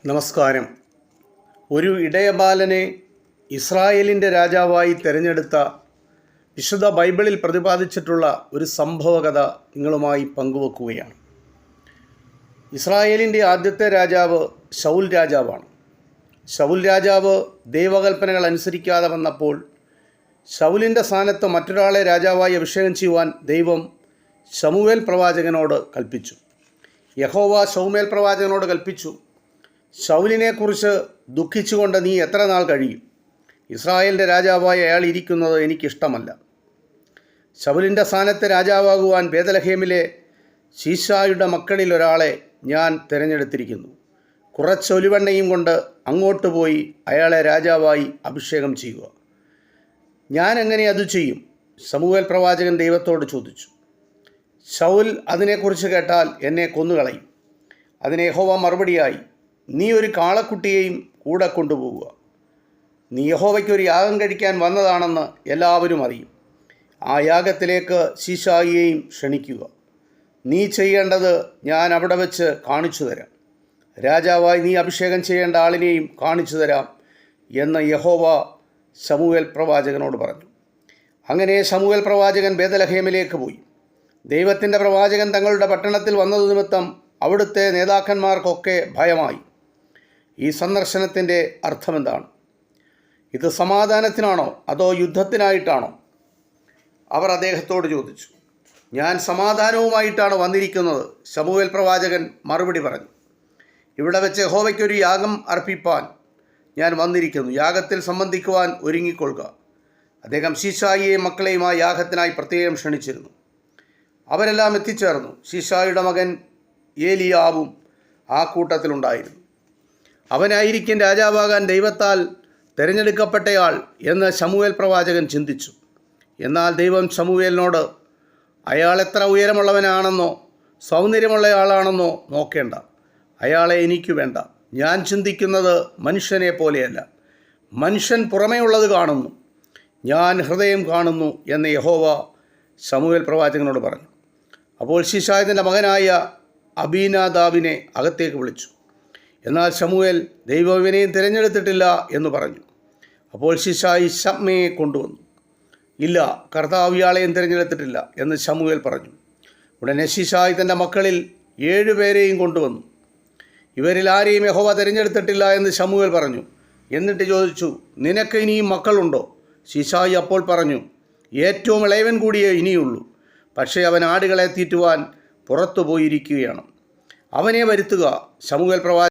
നമസ്കാരം. ഒരു ഇടയബാലനെ ഇസ്രായേലിൻ്റെ രാജാവായി തിരഞ്ഞെടുത്ത വിശുദ്ധ ബൈബിളിൽ പ്രതിപാദിച്ചിട്ടുള്ള ഒരു സംഭവകഥ നിങ്ങളുമായി പങ്കുവെക്കുകയാണ്. ഇസ്രായേലിൻ്റെ ആദ്യത്തെ രാജാവ് ശൗൽ രാജാവാണ്. ശൗൽ രാജാവ് ദൈവകൽപ്പനകൾ അനുസരിക്കാതെ വന്നപ്പോൾ ശൗലിൻ്റെ സ്ഥാനത്ത് മറ്റൊരാളെ രാജാവായി അഭിഷേകം ചെയ്യുവാൻ ദൈവം ശമൂവേൽ പ്രവാചകനോട് കൽപ്പിച്ചു. യഹോവ ശമൂവേൽ പ്രവാചകനോട് കൽപ്പിച്ചു, ശൗലിനെക്കുറിച്ച് ദുഃഖിച്ചുകൊണ്ട് നീ എത്ര നാൾ കഴിയും? ഇസ്രായേലിൻ്റെ രാജാവായി അയാൾ ഇരിക്കുന്നത് എനിക്കിഷ്ടമല്ല. ശൗലിൻ്റെ സ്ഥാനത്ത് രാജാവാകുവാൻ ബേത്ലഹേമിലെ ശീശായുടെ മക്കളിൽ ഒരാളെ ഞാൻ തിരഞ്ഞെടുത്തിരിക്കുന്നു. കുറച്ച് ഒലിവെണ്ണയും കൊണ്ട് അങ്ങോട്ട് പോയി അയാളെ രാജാവായി അഭിഷേകം ചെയ്യുക. ഞാൻ എങ്ങനെ അത് ചെയ്യും? ശമൂവേൽ പ്രവാചകൻ ദൈവത്തോട് ചോദിച്ചു. ശൗൽ അതിനെക്കുറിച്ച് കേട്ടാൽ എന്നെ കൊന്നുകളയും. അതിന് യഹോവ മറുപടിയായി, നീ ഒരു കാളക്കുട്ടിയെയും കൂടെ കൊണ്ടുപോവുക. നീ യഹോവയ്ക്കൊരു യാഗം കഴിക്കാൻ വന്നതാണെന്ന് എല്ലാവരും അറിയും. ആ യാഗത്തിലേക്ക് ശീശായിയെയും ക്ഷണിക്കുക. നീ ചെയ്യേണ്ടത് ഞാൻ അവിടെ വെച്ച് കാണിച്ചു തരാം. രാജാവായി നീ അഭിഷേകം ചെയ്യേണ്ട ആളിനെയും കാണിച്ചു തരാം എന്ന് യഹോവ ശമൂവേൽ പ്രവാചകനോട് പറഞ്ഞു. അങ്ങനെ ശമൂവേൽ പ്രവാചകൻ ബേത്ലഹേമിലേക്ക് പോയി. ദൈവത്തിൻ്റെ പ്രവാചകൻ തങ്ങളുടെ പട്ടണത്തിൽ വന്നത് നിമിത്തം അവിടുത്തെ നേതാക്കന്മാർക്കൊക്കെ ഭയമായി. ഈ സന്ദർശനത്തിൻ്റെ അർത്ഥമെന്താണ്? ഇത് സമാധാനത്തിനാണോ അതോ യുദ്ധത്തിനായിട്ടാണോ? അവർ അദ്ദേഹത്തോട് ചോദിച്ചു. ഞാൻ സമാധാനവുമായിട്ടാണ് വന്നിരിക്കുന്നത്. ശമൂവേൽ പ്രവാചകൻ മറുപടി പറഞ്ഞു. ഇവിടെ വെച്ച് യഹോവയ്ക്കൊരു യാഗം അർപ്പിപ്പാൻ ഞാൻ വന്നിരിക്കുന്നു. യാഗത്തിൽ സംബന്ധിക്കുവാൻ ഒരുങ്ങിക്കൊള്ളുക. അദ്ദേഹം ശീശായിയെയും മക്കളെയും ആ യാഗത്തിനായി പ്രത്യേകം ക്ഷണിച്ചിരുന്നു. അവരെല്ലാം എത്തിച്ചേർന്നു. ശീശായിയുടെ മകൻ ഏലിയാവും ആ കൂട്ടത്തിലുണ്ടായിരുന്നു. അവനായിരിക്കും രാജാവാകാൻ ദൈവത്താൽ തിരഞ്ഞെടുക്കപ്പെട്ടയാൾ എന്ന് ശമൂവേൽ പ്രവാചകൻ ചിന്തിച്ചു. എന്നാൽ ദൈവം ശമൂവേലിനോട്, അയാൾ എത്ര ഉയരമുള്ളവനാണെന്നോ സൗന്ദര്യമുള്ളയാളാണെന്നോ നോക്കേണ്ട. അയാളെ എനിക്ക് വേണ്ട. ഞാൻ ചിന്തിക്കുന്നത് മനുഷ്യനെ പോലെയല്ല. മനുഷ്യൻ പുറമേ ഉള്ളത് കാണുന്നു, ഞാൻ ഹൃദയം കാണുന്നു എന്ന് യഹോവ ശമൂവേൽ പ്രവാചകനോട് പറഞ്ഞു. അപ്പോൾ ശീശായിയുടെ മകനായ അബീനാദാബിനെ അകത്തേക്ക് വിളിച്ചു. എന്നാൽ ശമൂവേൽ, ദൈവം ഇവനെയും തിരഞ്ഞെടുത്തിട്ടില്ല എന്ന് പറഞ്ഞു. അപ്പോൾ ശീശായി ശമ്മയെ കൊണ്ടുവന്നു. ഇല്ല, കർത്താവ് ഇയാളെയും തിരഞ്ഞെടുത്തിട്ടില്ല എന്ന് ശമൂവേൽ പറഞ്ഞു. ഉടനെ ശീശായി തൻ്റെ മക്കളിൽ 7 പേരെയും കൊണ്ടുവന്നു. ഇവരിൽ ആരെയും യഹോവ തിരഞ്ഞെടുത്തിട്ടില്ല എന്ന് ശമൂവേൽ പറഞ്ഞു. എന്നിട്ട് ചോദിച്ചു, നിനക്ക് ഇനിയും മക്കളുണ്ടോ? ശീശായി അപ്പോൾ പറഞ്ഞു, ഏറ്റവും ഇളയവൻ കൂടിയേ ഇനിയുള്ളൂ. പക്ഷേ അവൻ ആടുകളെ തീറ്റുവാൻ പുറത്തു പോയിരിക്കുകയാണ്. അവനെ വരുത്തുക. ശമൂവേൽ പ്രവാചകൻ